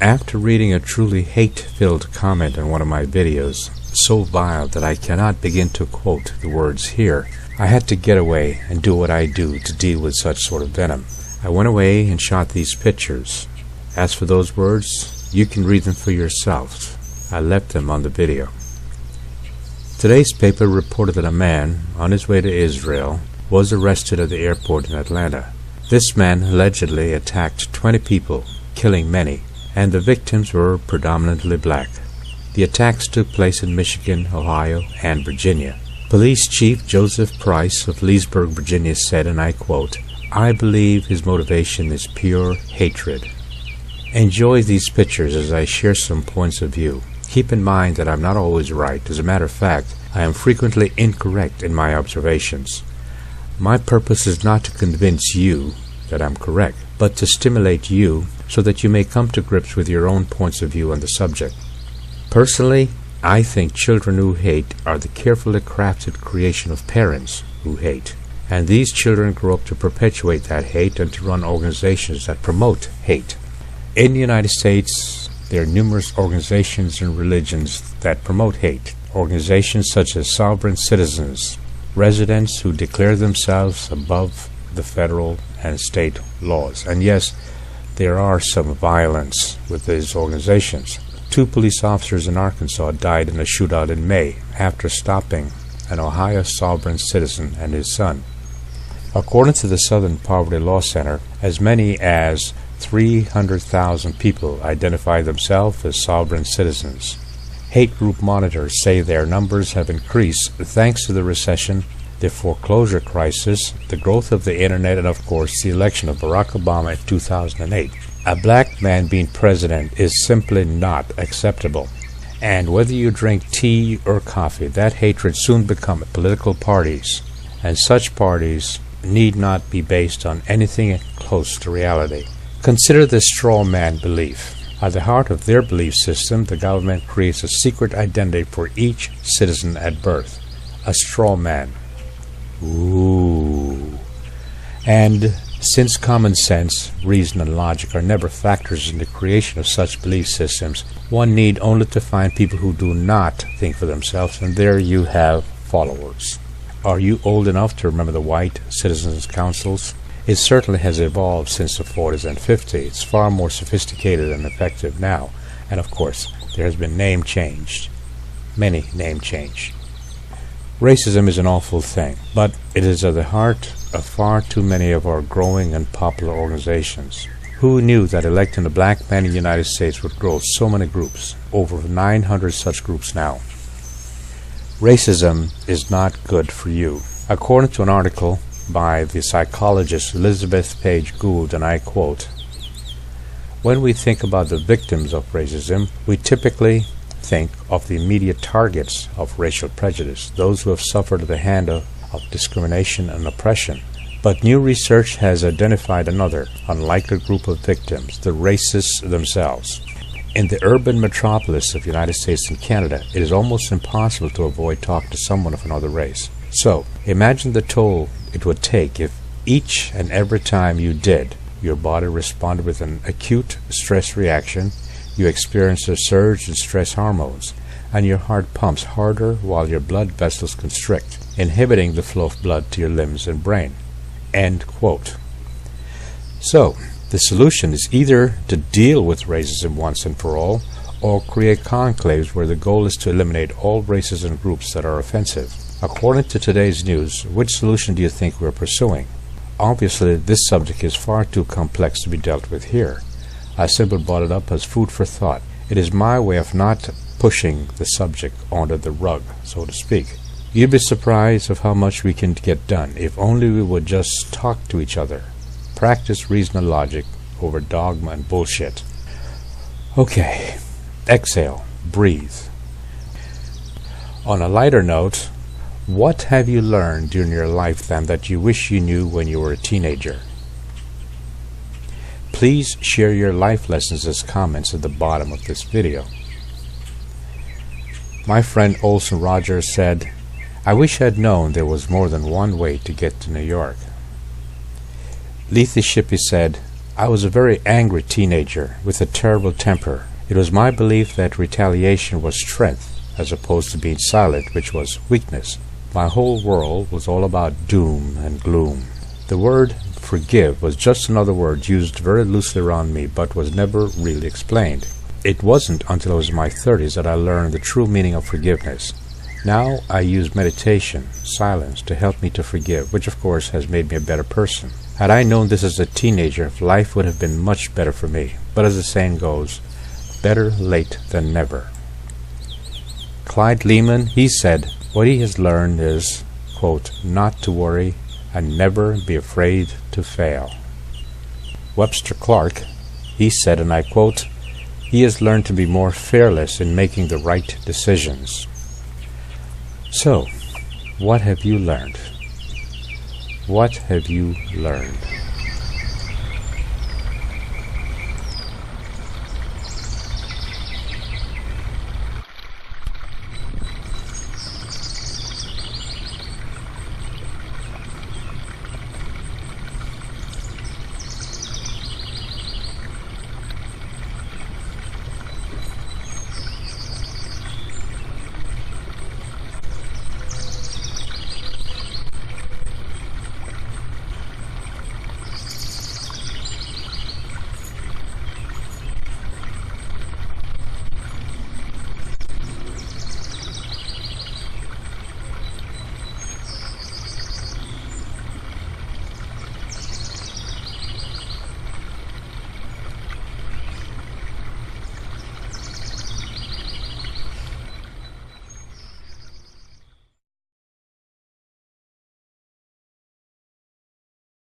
After reading a truly hate-filled comment on one of my videos, so vile that I cannot begin to quote the words here, I had to get away and do what I do to deal with such sort of venom. I went away and shot these pictures. As for those words, you can read them for yourselves. I left them on the video. Today's paper reported that a man on his way to Israel was arrested at the airport in Atlanta. This man allegedly attacked 20 people, killing many, and the victims were predominantly black. The attacks took place in Michigan, Ohio, and Virginia. Police Chief Joseph Price of Leesburg, Virginia said, and I quote, "I believe his motivation is pure hatred." Enjoy these pictures as I share some points of view. Keep in mind that I'm not always right. As a matter of fact, I am frequently incorrect in my observations. My purpose is not to convince you that I'm correct, but to stimulate you so that you may come to grips with your own points of view on the subject. Personally, I think children who hate are the carefully crafted creation of parents who hate, and these children grow up to perpetuate that hate and to run organizations that promote hate. In the United States, there are numerous organizations and religions that promote hate. Organizations such as sovereign citizens, residents who declare themselves above the federal and state laws. And yes, there are some violence with these organizations. 2 police officers in Arkansas died in a shootout in May after stopping an Ohio sovereign citizen and his son. According to the Southern Poverty Law Center, as many as 300,000 people identify themselves as sovereign citizens. Hate group monitors say their numbers have increased thanks to the recession, the foreclosure crisis, the growth of the internet, and of course the election of Barack Obama in 2008. A black man being president is simply not acceptable. And whether you drink tea or coffee, that hatred soon becomes political parties, and such parties need not be based on anything close to reality. Consider the straw man belief. At the heart of their belief system, the government creates a secret identity for each citizen at birth. A straw man. Ooh. And since common sense, reason, and logic are never factors in the creation of such belief systems, one need only to find people who do not think for themselves, and there you have followers. Are you old enough to remember the white citizens' councils? It certainly has evolved since the 40s and 50s. It's far more sophisticated and effective now. And of course, there has been name change. Many name change. Racism is an awful thing, but it is at the heart of far too many of our growing and popular organizations. Who knew that electing a black man in the United States would grow so many groups? Over 900 such groups now. Racism is not good for you. According to an article by the psychologist Elizabeth Page Gould, and I quote, "When we think about the victims of racism, we typically think of the immediate targets of racial prejudice, those who have suffered at the hand of discrimination and oppression. But new research has identified another, unlikely group of victims, the racists themselves. In the urban metropolis of the United States and Canada, it is almost impossible to avoid talking to someone of another race. So, imagine the toll it would take if each and every time you did, your body responded with an acute stress reaction, you experienced a surge in stress hormones, and your heart pumps harder while your blood vessels constrict, inhibiting the flow of blood to your limbs and brain." End quote. So, the solution is either to deal with racism once and for all, or create conclaves where the goal is to eliminate all races and groups that are offensive. According to today's news, which solution do you think we're pursuing? Obviously, this subject is far too complex to be dealt with here. I simply brought it up as food for thought. It is my way of not pushing the subject under the rug, so to speak. You'd be surprised of how much we can get done if only we would just talk to each other. Practice reason and logic over dogma and bullshit. Okay, exhale, breathe. On a lighter note, what have you learned during your lifetime that you wish you knew when you were a teenager? Please share your life lessons as comments at the bottom of this video. My friend Olson Rogers said, "I wish I'd known there was more than one way to get to New York." Letha Shippey said, I was a very angry teenager with a terrible temper. It was my belief that retaliation was strength, as opposed to being silent, which was weakness. My whole world was all about doom and gloom. The word forgive was just another word used very loosely around me, but was never really explained. It wasn't until I was in my 30s that I learned the true meaning of forgiveness. Now I use meditation, silence, to help me to forgive, which of course has made me a better person. Had I known this as a teenager, life would have been much better for me. But as the saying goes, better late than never. Clyde Lehman, he said, what he has learned is, quote, not to worry and never be afraid to fail. Webster Clark, he said, and I quote, he has learned to be more fearless in making the right decisions. So, what have you learned? What have you learned?